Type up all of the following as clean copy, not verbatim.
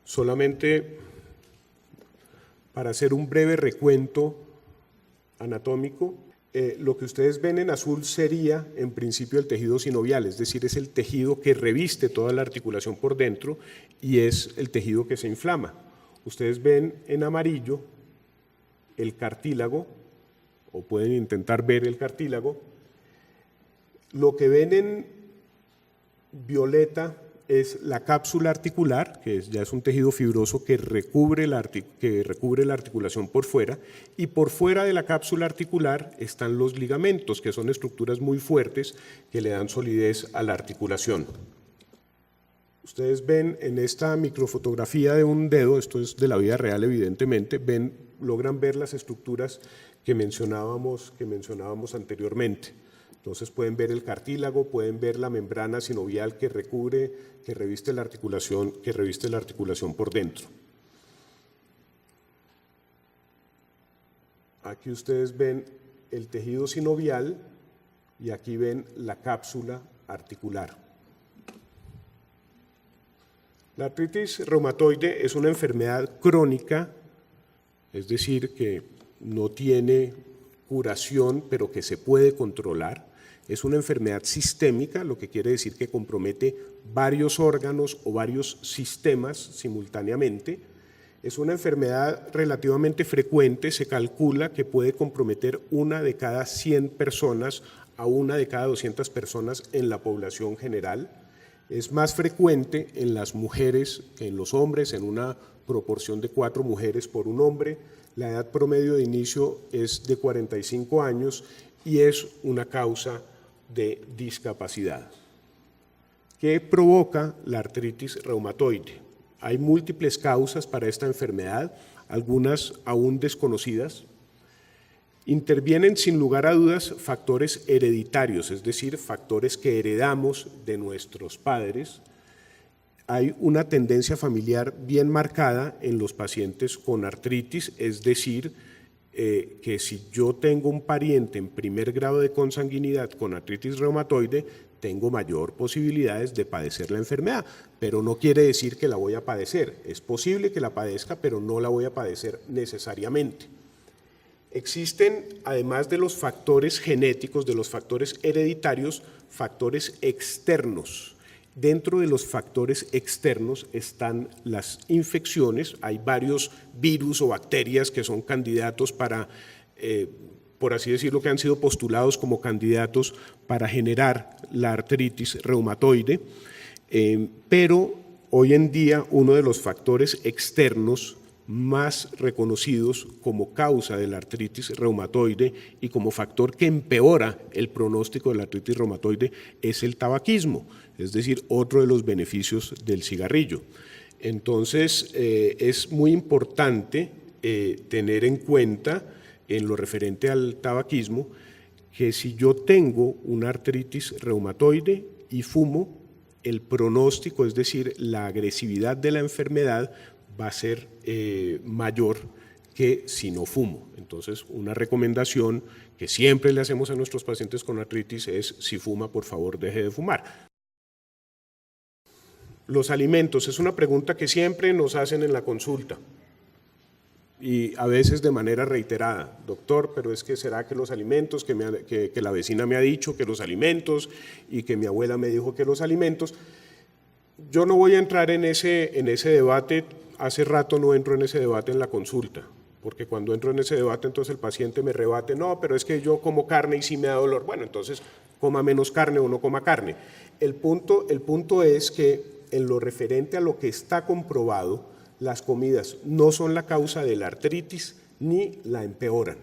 Solamente para hacer un breve recuento anatómico, lo que ustedes ven en azul sería en principio el tejido sinovial, es decir, es el tejido que reviste toda la articulación por dentro y es el tejido que se inflama. Ustedes ven en amarillo el cartílago, o pueden intentar ver el cartílago. Lo que ven en violeta es la cápsula articular, que ya es un tejido fibroso que recubre la articulación por fuera, y por fuera de la cápsula articular están los ligamentos, que son estructuras muy fuertes que le dan solidez a la articulación. Ustedes ven en esta microfotografía de un dedo, esto es de la vida real evidentemente, logran ver las estructuras que mencionábamos anteriormente. Entonces pueden ver el cartílago, pueden ver la membrana sinovial que reviste la articulación por dentro. Aquí ustedes ven el tejido sinovial y aquí ven la cápsula articular. La artritis reumatoide es una enfermedad crónica, es decir, que no tiene curación, pero que se puede controlar. Es una enfermedad sistémica, lo que quiere decir que compromete varios órganos o varios sistemas simultáneamente. Es una enfermedad relativamente frecuente, se calcula que puede comprometer 1 de cada 100 personas a 1 de cada 200 personas en la población general. Es más frecuente en las mujeres que en los hombres, en una proporción de 4 mujeres por un hombre. La edad promedio de inicio es de 45 años y es una causa de discapacidad. ¿Qué provoca la artritis reumatoide? Hay múltiples causas para esta enfermedad, algunas aún desconocidas. Intervienen sin lugar a dudas factores hereditarios, es decir, factores que heredamos de nuestros padres. Hay una tendencia familiar bien marcada en los pacientes con artritis, es decir, que si yo tengo un pariente en primer grado de consanguinidad con artritis reumatoide, tengo mayor posibilidades de padecer la enfermedad, pero no quiere decir que la voy a padecer. Es posible que la padezca, pero no la voy a padecer necesariamente. Existen, además de los factores genéticos, de los factores hereditarios, factores externos. Dentro de los factores externos están las infecciones, hay varios virus o bacterias que son candidatos para, por así decirlo, que han sido postulados como candidatos para generar la artritis reumatoide, pero hoy en día uno de los factores externos más reconocidos como causa de la artritis reumatoide y como factor que empeora el pronóstico de la artritis reumatoide es el tabaquismo, es decir, otro de los beneficios del cigarrillo. Entonces, es muy importante tener en cuenta en lo referente al tabaquismo que si yo tengo una artritis reumatoide y fumo, el pronóstico, es decir, la agresividad de la enfermedad va a ser mayor que si no fumo. Entonces, una recomendación que siempre le hacemos a nuestros pacientes con artritis es: si fuma, por favor, deje de fumar. Los alimentos es una pregunta que siempre nos hacen en la consulta y a veces de manera reiterada. Doctor, pero es que ¿será que los alimentos, que la vecina me ha dicho que los alimentos y que mi abuela me dijo que los alimentos? Yo no voy a entrar en ese debate. Hace rato no entro en ese debate en la consulta, porque cuando entro en ese debate entonces el paciente me rebate: no, pero es que yo como carne y sí me da dolor. Bueno, entonces coma menos carne o no coma carne. El punto es que en lo referente a lo que está comprobado, las comidas no son la causa de la artritis ni la empeoran.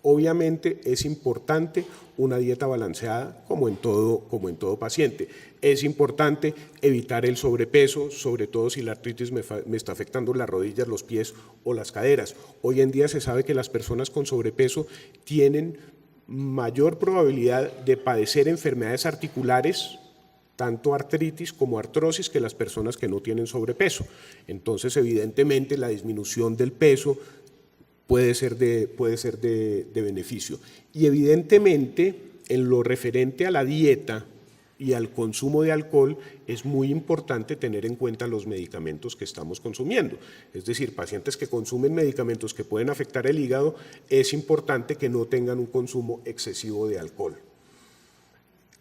Obviamente es importante una dieta balanceada como en todo paciente. Es importante evitar el sobrepeso, sobre todo si la artritis me está afectando las rodillas, los pies o las caderas. Hoy en día se sabe que las personas con sobrepeso tienen mayor probabilidad de padecer enfermedades articulares, tanto artritis como artrosis, que las personas que no tienen sobrepeso. Entonces, evidentemente, la disminución del peso puede ser de beneficio. Y evidentemente, en lo referente a la dieta y al consumo de alcohol, es muy importante tener en cuenta los medicamentos que estamos consumiendo. Es decir, pacientes que consumen medicamentos que pueden afectar el hígado, es importante que no tengan un consumo excesivo de alcohol.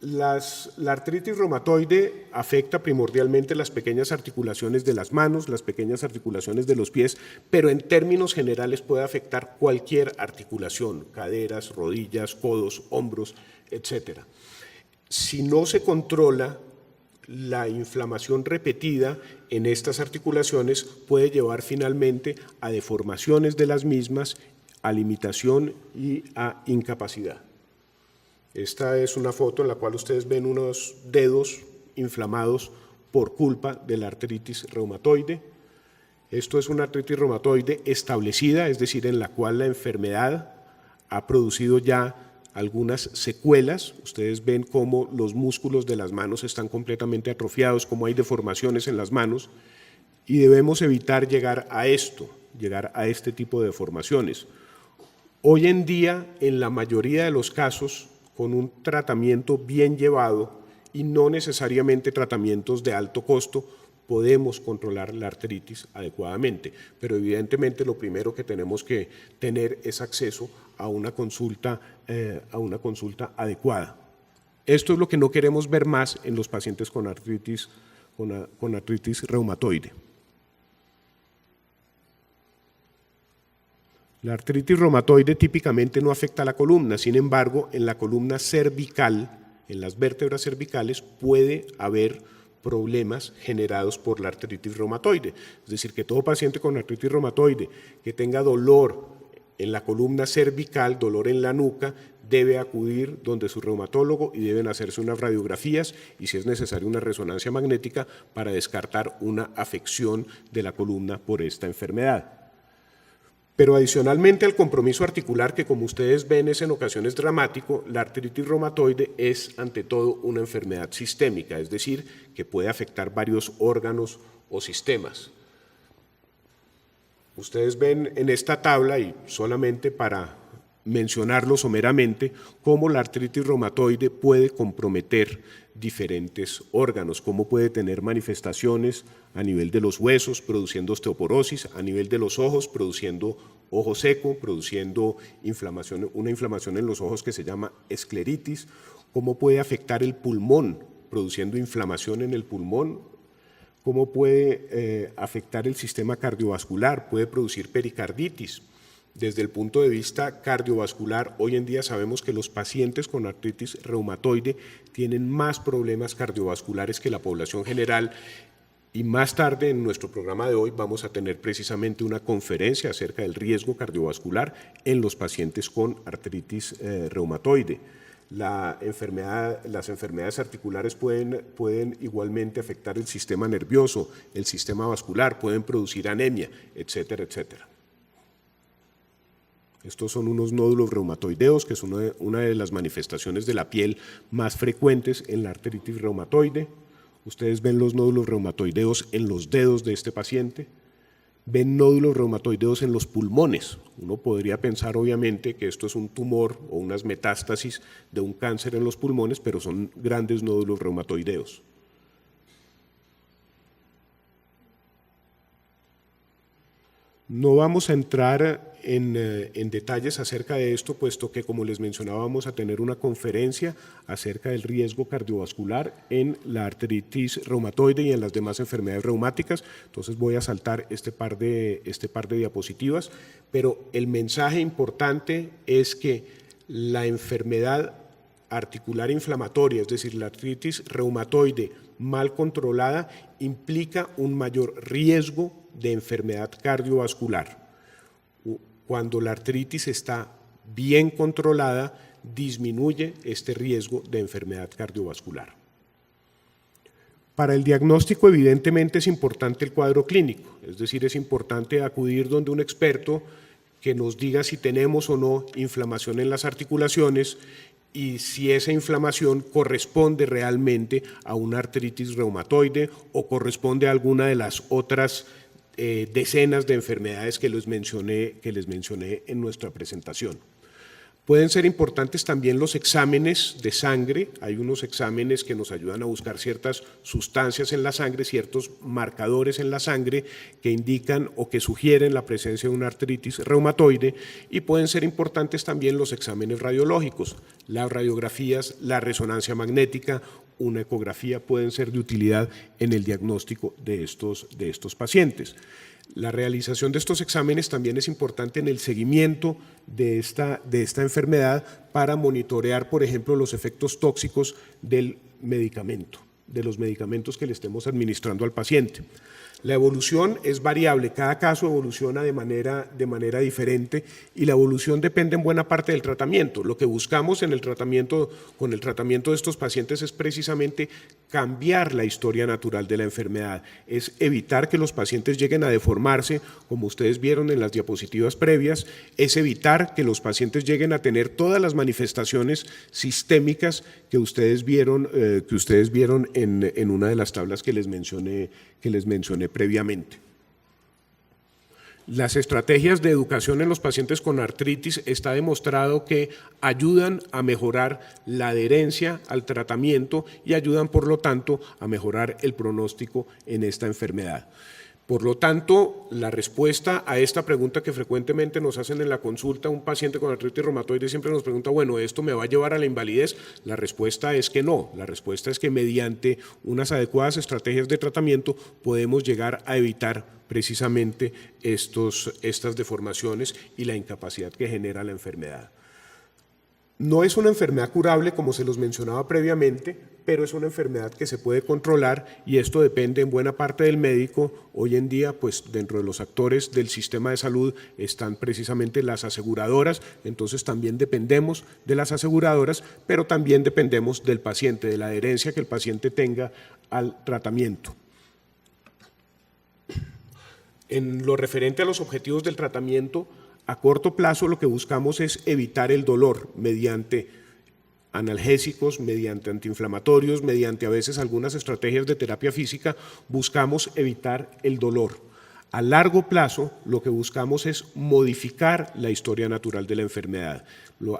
La artritis reumatoide afecta primordialmente las pequeñas articulaciones de las manos, las pequeñas articulaciones de los pies, pero en términos generales puede afectar cualquier articulación, caderas, rodillas, codos, hombros, etc. Si no se controla, la inflamación repetida en estas articulaciones puede llevar finalmente a deformaciones de las mismas, a limitación y a incapacidad. Esta es una foto en la cual ustedes ven unos dedos inflamados por culpa de la artritis reumatoide. Esto es una artritis reumatoide establecida, es decir, en la cual la enfermedad ha producido ya algunas secuelas. Ustedes ven cómo los músculos de las manos están completamente atrofiados, cómo hay deformaciones en las manos, y debemos evitar llegar a este tipo de deformaciones. Hoy en día, en la mayoría de los casos, con un tratamiento bien llevado y no necesariamente tratamientos de alto costo, podemos controlar la artritis adecuadamente, pero evidentemente lo primero que tenemos que tener es acceso a una consulta adecuada. Esto es lo que no queremos ver más en los pacientes con artritis reumatoide. La artritis reumatoide típicamente no afecta a la columna, sin embargo, en la columna cervical, en las vértebras cervicales, puede haber problemas generados por la artritis reumatoide. Es decir, que todo paciente con artritis reumatoide que tenga dolor en la columna cervical, dolor en la nuca, debe acudir donde su reumatólogo y deben hacerse unas radiografías y, si es necesario, una resonancia magnética para descartar una afección de la columna por esta enfermedad. Pero adicionalmente al compromiso articular, que como ustedes ven es en ocasiones dramático, la artritis reumatoide es ante todo una enfermedad sistémica, es decir, que puede afectar varios órganos o sistemas. Ustedes ven en esta tabla, y solamente para mencionarlo someramente, cómo la artritis reumatoide puede comprometer diferentes órganos, cómo puede tener manifestaciones a nivel de los huesos, produciendo osteoporosis, a nivel de los ojos, produciendo ojo seco, produciendo una inflamación en los ojos que se llama escleritis, cómo puede afectar el pulmón, produciendo inflamación en el pulmón, cómo puede afectar el sistema cardiovascular, puede producir pericarditis. Desde el punto de vista cardiovascular, hoy en día sabemos que los pacientes con artritis reumatoide tienen más problemas cardiovasculares que la población general, y más tarde en nuestro programa de hoy vamos a tener precisamente una conferencia acerca del riesgo cardiovascular en los pacientes con artritis reumatoide. Las enfermedades articulares pueden igualmente afectar el sistema nervioso, el sistema vascular, pueden producir anemia, etcétera, etcétera. Estos son unos nódulos reumatoideos, que es una de las manifestaciones de la piel más frecuentes en la artritis reumatoide. Ustedes ven los nódulos reumatoideos en los dedos de este paciente, ven nódulos reumatoideos en los pulmones. Uno podría pensar obviamente que esto es un tumor o unas metástasis de un cáncer en los pulmones, pero son grandes nódulos reumatoideos. No vamos a entrar en detalles acerca de esto, puesto que, como les mencionaba, vamos a tener una conferencia acerca del riesgo cardiovascular en la artritis reumatoide y en las demás enfermedades reumáticas. Entonces voy a saltar este par de diapositivas, pero el mensaje importante es que la enfermedad articular inflamatoria, es decir, la artritis reumatoide mal controlada, implica un mayor riesgo de enfermedad cardiovascular. Cuando la artritis está bien controlada, disminuye este riesgo de enfermedad cardiovascular. Para el diagnóstico, evidentemente, es importante el cuadro clínico, es decir, es importante acudir donde un experto que nos diga si tenemos o no inflamación en las articulaciones y si esa inflamación corresponde realmente a una artritis reumatoide o corresponde a alguna de las otras decenas de enfermedades que les mencioné en nuestra presentación. Pueden ser importantes también los exámenes de sangre. Hay unos exámenes que nos ayudan a buscar ciertas sustancias en la sangre, ciertos marcadores en la sangre que indican o que sugieren la presencia de una artritis reumatoide, y pueden ser importantes también los exámenes radiológicos. Las radiografías, la resonancia magnética, una ecografía pueden ser de utilidad en el diagnóstico de estos pacientes. La realización de estos exámenes también es importante en el seguimiento de esta enfermedad para monitorear, por ejemplo, los efectos tóxicos del medicamento, de los medicamentos que le estemos administrando al paciente. La evolución es variable, cada caso evoluciona de manera diferente, y la evolución depende en buena parte del tratamiento. Lo que buscamos con el tratamiento de estos pacientes es precisamente cambiar la historia natural de la enfermedad, es evitar que los pacientes lleguen a deformarse, como ustedes vieron en las diapositivas previas, es evitar que los pacientes lleguen a tener todas las manifestaciones sistémicas que ustedes vieron en una de las tablas que les mencioné previamente. Las estrategias de educación en los pacientes con artritis está demostrado que ayudan a mejorar la adherencia al tratamiento y ayudan, por lo tanto, a mejorar el pronóstico en esta enfermedad. Por lo tanto, la respuesta a esta pregunta que frecuentemente nos hacen en la consulta, un paciente con artritis reumatoide siempre nos pregunta, bueno, ¿esto me va a llevar a la invalidez? La respuesta es que no. La respuesta es que mediante unas adecuadas estrategias de tratamiento podemos llegar a evitar precisamente estas deformaciones y la incapacidad que genera la enfermedad. No es una enfermedad curable, como se los mencionaba previamente, pero es una enfermedad que se puede controlar, y esto depende en buena parte del médico. Hoy en día, pues dentro de los actores del sistema de salud están precisamente las aseguradoras, entonces también dependemos de las aseguradoras, pero también dependemos del paciente, de la adherencia que el paciente tenga al tratamiento. En lo referente a los objetivos del tratamiento, a corto plazo lo que buscamos es evitar el dolor mediante analgésicos, mediante antiinflamatorios, mediante a veces algunas estrategias de terapia física, buscamos evitar el dolor. A largo plazo lo que buscamos es modificar la historia natural de la enfermedad.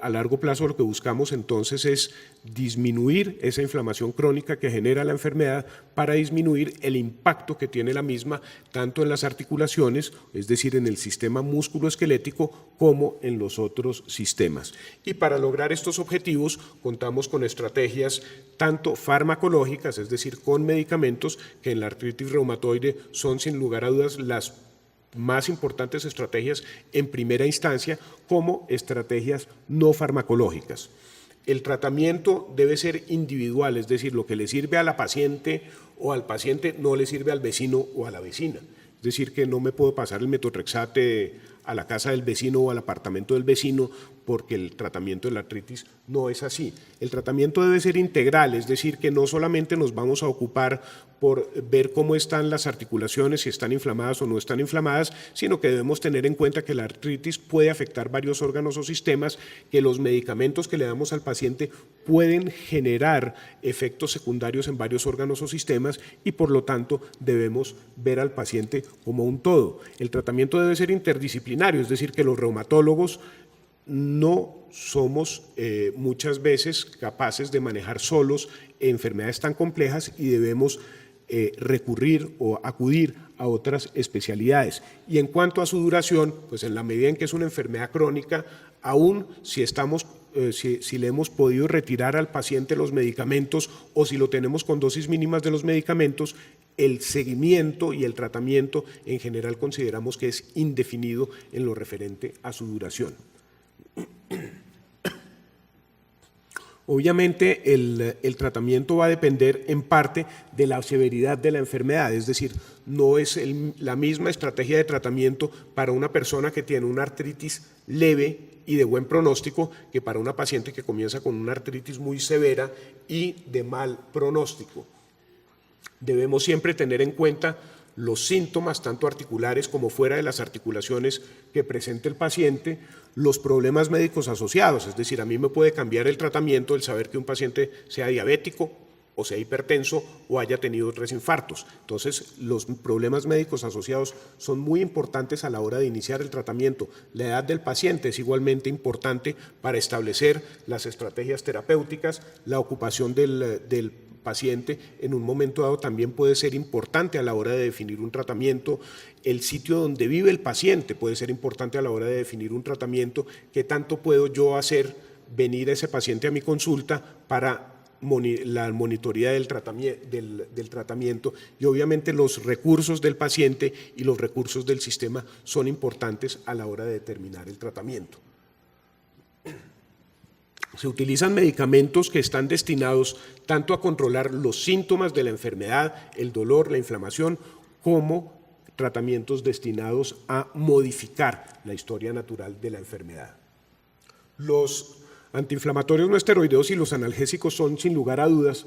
A largo plazo lo que buscamos entonces es disminuir esa inflamación crónica que genera la enfermedad para disminuir el impacto que tiene la misma tanto en las articulaciones, es decir, en el sistema músculo-esquelético, como en los otros sistemas. Y para lograr estos objetivos contamos con estrategias tanto farmacológicas, es decir, con medicamentos, que en la artritis reumatoide son sin lugar a dudas las más importantes estrategias en primera instancia, como estrategias no farmacológicas. El tratamiento debe ser individual, es decir, lo que le sirve a la paciente o al paciente no le sirve al vecino o a la vecina. Es decir, que no me puedo pasar el metotrexate a la casa del vecino o al apartamento del vecino, porque el tratamiento de la artritis no es así. El tratamiento debe ser integral, es decir, que no solamente nos vamos a ocupar por ver cómo están las articulaciones, si están inflamadas o no están inflamadas, sino que debemos tener en cuenta que la artritis puede afectar varios órganos o sistemas, que los medicamentos que le damos al paciente pueden generar efectos secundarios en varios órganos o sistemas, y por lo tanto debemos ver al paciente como un todo. El tratamiento debe ser interdisciplinario, es decir, que los reumatólogos no somos muchas veces capaces de manejar solos enfermedades tan complejas y debemos recurrir o acudir a otras especialidades. Y en cuanto a su duración, pues en la medida en que es una enfermedad crónica, aún si le hemos podido retirar al paciente los medicamentos o si lo tenemos con dosis mínimas de los medicamentos, el seguimiento y el tratamiento en general consideramos que es indefinido en lo referente a su duración. Obviamente el tratamiento va a depender en parte de la severidad de la enfermedad, es decir, no es la misma estrategia de tratamiento para una persona que tiene una artritis leve y de buen pronóstico que para una paciente que comienza con una artritis muy severa y de mal pronóstico. Debemos siempre tener en cuenta los síntomas, tanto articulares como fuera de las articulaciones que presente el paciente, los problemas médicos asociados, es decir, a mí me puede cambiar el tratamiento el saber que un paciente sea diabético, o sea hipertenso o haya tenido 3 infartos. Entonces, los problemas médicos asociados son muy importantes a la hora de iniciar el tratamiento. La edad del paciente es igualmente importante para establecer las estrategias terapéuticas. La ocupación del paciente en un momento dado también puede ser importante a la hora de definir un tratamiento. El sitio donde vive el paciente puede ser importante a la hora de definir un tratamiento. ¿Qué tanto puedo yo hacer venir a ese paciente a mi consulta para la monitoría del tratamiento? Y obviamente los recursos del paciente y los recursos del sistema son importantes a la hora de determinar el tratamiento. Se utilizan medicamentos que están destinados tanto a controlar los síntomas de la enfermedad, el dolor, la inflamación, como tratamientos destinados a modificar la historia natural de la enfermedad. Los antiinflamatorios no esteroideos y los analgésicos son, sin lugar a dudas,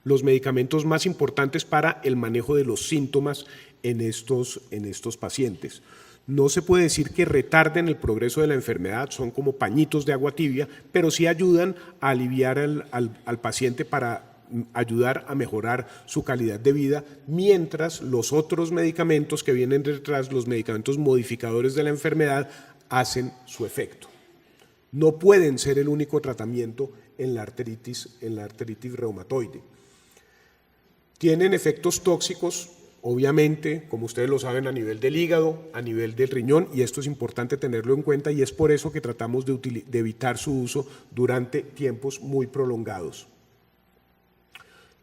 los medicamentos más importantes para el manejo de los síntomas en estos pacientes. No se puede decir que retarden el progreso de la enfermedad, son como pañitos de agua tibia, pero sí ayudan a aliviar al paciente para ayudar a mejorar su calidad de vida, mientras los otros medicamentos que vienen detrás, los medicamentos modificadores de la enfermedad, hacen su efecto. No pueden ser el único tratamiento en la artritis reumatoide. Tienen efectos tóxicos, obviamente, como ustedes lo saben, a nivel del hígado, a nivel del riñón, y esto es importante tenerlo en cuenta, y es por eso que tratamos de evitar su uso durante tiempos muy prolongados.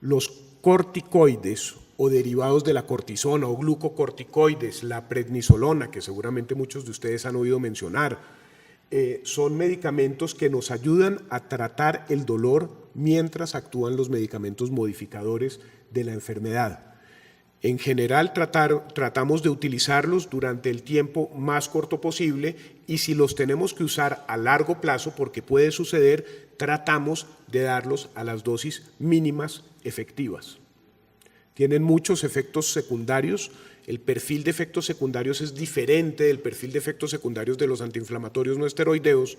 Los corticoides o derivados de la cortisona o glucocorticoides, la prednisolona, que seguramente muchos de ustedes han oído mencionar, son medicamentos que nos ayudan a tratar el dolor mientras actúan los medicamentos modificadores de la enfermedad. En general tratamos de utilizarlos durante el tiempo más corto posible, y si los tenemos que usar a largo plazo, porque puede suceder, tratamos de darlos a las dosis mínimas efectivas. Tienen muchos efectos secundarios. El perfil de efectos secundarios es diferente del perfil de efectos secundarios de los antiinflamatorios no esteroideos.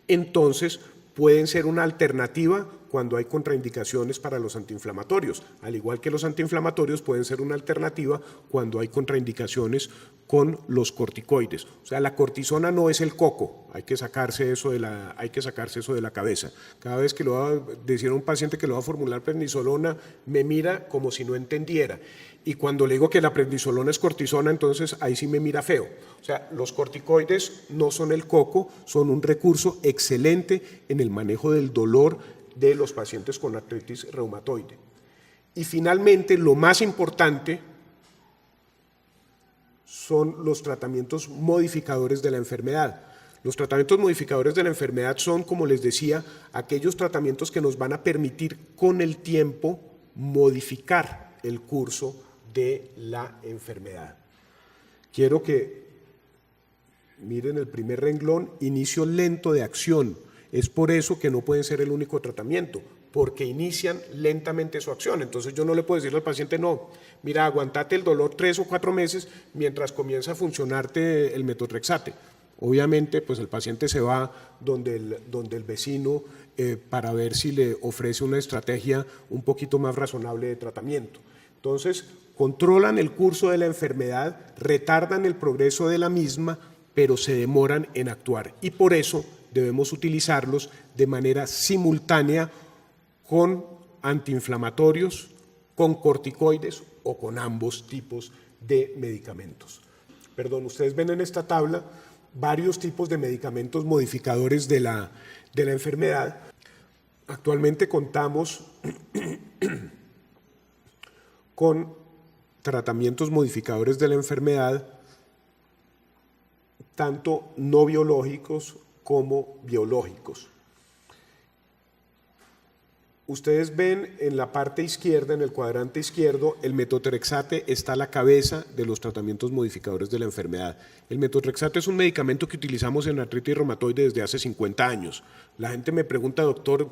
Entonces, pueden ser una alternativa cuando hay contraindicaciones para los antiinflamatorios, al igual que los antiinflamatorios pueden ser una alternativa cuando hay contraindicaciones con los corticoides. O sea, la cortisona no es el coco, hay que sacarse eso de la cabeza. Cada vez que le va a decir a un paciente que le va a formular prednisolona, me mira como si no entendiera. Y cuando le digo que la prednisolona es cortisona, entonces ahí sí me mira feo. O sea, los corticoides no son el coco, son un recurso excelente en el manejo del dolor de los pacientes con artritis reumatoide. Y finalmente, lo más importante son los tratamientos modificadores de la enfermedad. Los tratamientos modificadores de la enfermedad son, como les decía, aquellos tratamientos que nos van a permitir con el tiempo modificar el curso de la enfermedad. Quiero que miren el primer renglón, inicio lento de acción. Es por eso que no pueden ser el único tratamiento, porque inician lentamente su acción. Entonces yo no le puedo decirle al paciente, no, mira, aguantate el dolor 3 o 4 meses mientras comienza a funcionarte el metotrexate. Obviamente, pues el paciente se va donde el vecino para ver si le ofrece una estrategia un poquito más razonable de tratamiento. Entonces, controlan el curso de la enfermedad, retardan el progreso de la misma, pero se demoran en actuar. Y por eso debemos utilizarlos de manera simultánea con antiinflamatorios, con corticoides o con ambos tipos de medicamentos. Perdón, ustedes ven en esta tabla varios tipos de medicamentos modificadores de la enfermedad. Actualmente contamos con tratamientos modificadores de la enfermedad, tanto no biológicos como biológicos. Ustedes ven en la parte izquierda, en el cuadrante izquierdo, el metotrexate está a la cabeza de los tratamientos modificadores de la enfermedad. El metotrexate es un medicamento que utilizamos en artritis reumatoide desde hace 50 años. La gente me pregunta, doctor,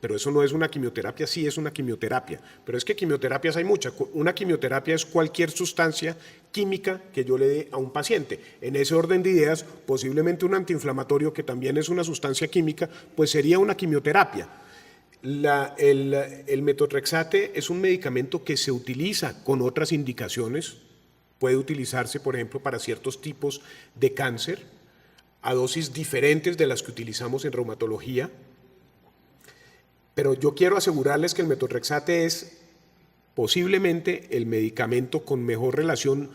pero eso no es una quimioterapia. Sí, es una quimioterapia, pero es que quimioterapias hay muchas. Una quimioterapia es cualquier sustancia química que yo le dé a un paciente. En ese orden de ideas, posiblemente un antiinflamatorio, que también es una sustancia química, pues sería una quimioterapia. El metotrexate es un medicamento que se utiliza con otras indicaciones. Puede utilizarse, por ejemplo, para ciertos tipos de cáncer, a dosis diferentes de las que utilizamos en reumatología. Pero yo quiero asegurarles que el metotrexate es posiblemente el medicamento con mejor relación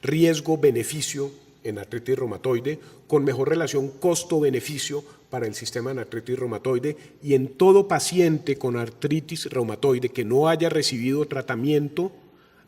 riesgo-beneficio en artritis reumatoide, con mejor relación costo-beneficio para el sistema de artritis reumatoide, y en todo paciente con artritis reumatoide que no haya recibido tratamiento,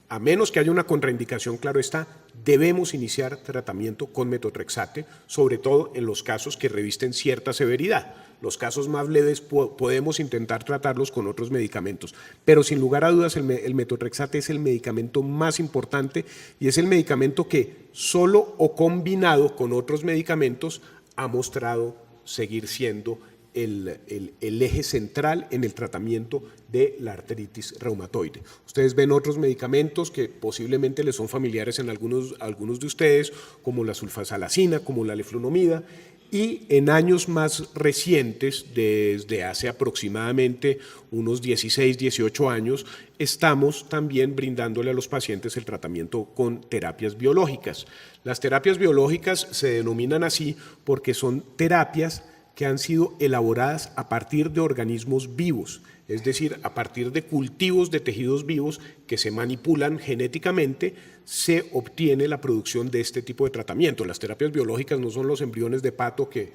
a menos que haya una contraindicación, claro está, debemos iniciar tratamiento con metotrexate, sobre todo en los casos que revisten cierta severidad. Los casos más leves podemos intentar tratarlos con otros medicamentos, pero sin lugar a dudas el metotrexate es el medicamento más importante y es el medicamento que solo o combinado con otros medicamentos ha mostrado seguir siendo el eje central en el tratamiento de la artritis reumatoide. Ustedes ven otros medicamentos que posiblemente les son familiares en algunos de ustedes, como la sulfasalazina, como la leflunomida, y en años más recientes, desde hace aproximadamente unos 16, 18 años, estamos también brindándole a los pacientes el tratamiento con terapias biológicas. Las terapias biológicas se denominan así porque son terapias que han sido elaboradas a partir de organismos vivos, es decir, a partir de cultivos de tejidos vivos que se manipulan genéticamente, se obtiene la producción de este tipo de tratamiento. Las terapias biológicas no son los embriones de pato que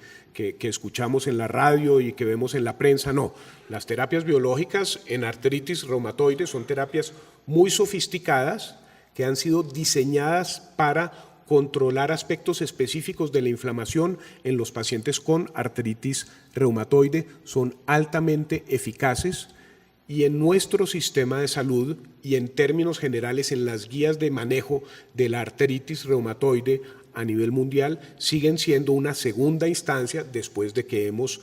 escuchamos en la radio y que vemos en la prensa, no. Las terapias biológicas en artritis reumatoide son terapias muy sofisticadas que han sido diseñadas para controlar aspectos específicos de la inflamación en los pacientes con artritis reumatoide, son altamente eficaces y en nuestro sistema de salud y en términos generales en las guías de manejo de la artritis reumatoide a nivel mundial siguen siendo una segunda instancia después de que hemos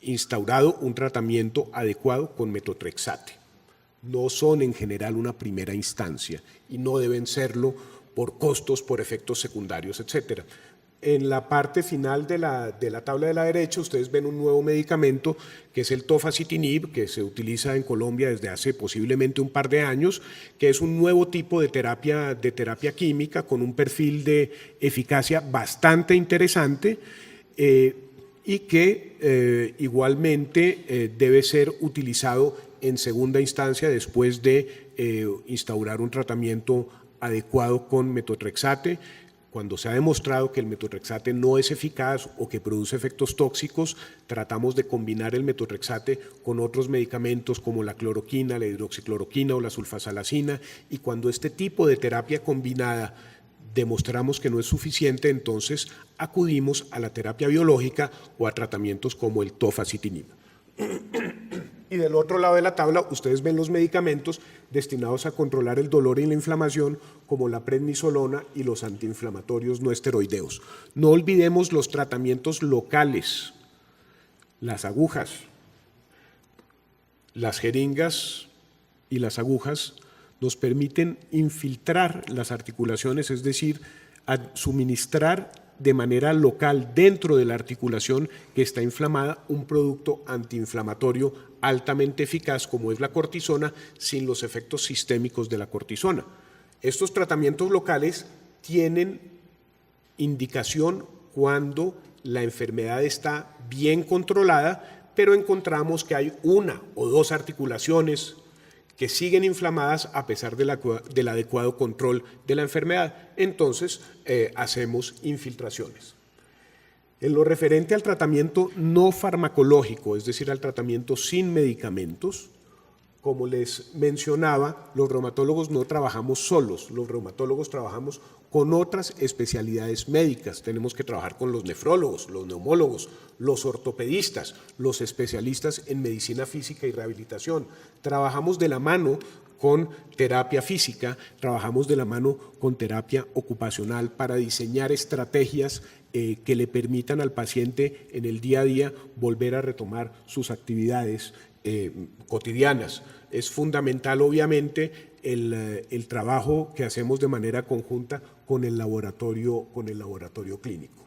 instaurado un tratamiento adecuado con metotrexate. No son en general una primera instancia y no deben serlo por costos, por efectos secundarios, etc. En la parte final de la tabla de la derecha ustedes ven un nuevo medicamento que es el tofacitinib, que se utiliza en Colombia desde hace posiblemente un par de años, que es un nuevo tipo de terapia química con un perfil de eficacia bastante interesante y que igualmente debe ser utilizado en segunda instancia después de instaurar un tratamiento adecuado con metotrexate. Cuando se ha demostrado que el metotrexate no es eficaz o que produce efectos tóxicos, tratamos de combinar el metotrexate con otros medicamentos como la cloroquina, la hidroxicloroquina o la sulfasalazina, y cuando este tipo de terapia combinada demostramos que no es suficiente, entonces acudimos a la terapia biológica o a tratamientos como el tofacitinib. Y del otro lado de la tabla ustedes ven los medicamentos destinados a controlar el dolor y la inflamación como la prednisolona y los antiinflamatorios no esteroideos. No olvidemos los tratamientos locales, las agujas, las jeringas y las agujas nos permiten infiltrar las articulaciones, es decir, suministrar de manera local dentro de la articulación que está inflamada un producto antiinflamatorio altamente eficaz como es la cortisona sin los efectos sistémicos de la cortisona. Estos tratamientos locales tienen indicación cuando la enfermedad está bien controlada, pero encontramos que hay una o dos articulaciones que siguen inflamadas a pesar del adecuado control de la enfermedad. Entonces, hacemos infiltraciones. En lo referente al tratamiento no farmacológico, es decir, al tratamiento sin medicamentos, como les mencionaba, los reumatólogos no trabajamos solos, los reumatólogos trabajamos con otras especialidades médicas. Tenemos que trabajar con los nefrólogos, los neumólogos, los ortopedistas, los especialistas en medicina física y rehabilitación. Trabajamos de la mano con terapia física, trabajamos de la mano con terapia ocupacional para diseñar estrategias que le permitan al paciente en el día a día volver a retomar sus actividades cotidianas. Es fundamental, obviamente, el trabajo que hacemos de manera conjunta con el laboratorio clínico.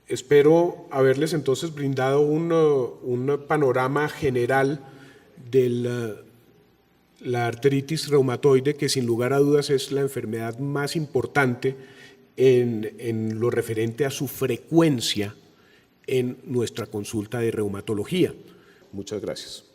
Espero haberles entonces brindado un panorama general de la artritis reumatoide, que sin lugar a dudas es la enfermedad más importante en lo referente a su frecuencia en nuestra consulta de reumatología. Muchas gracias.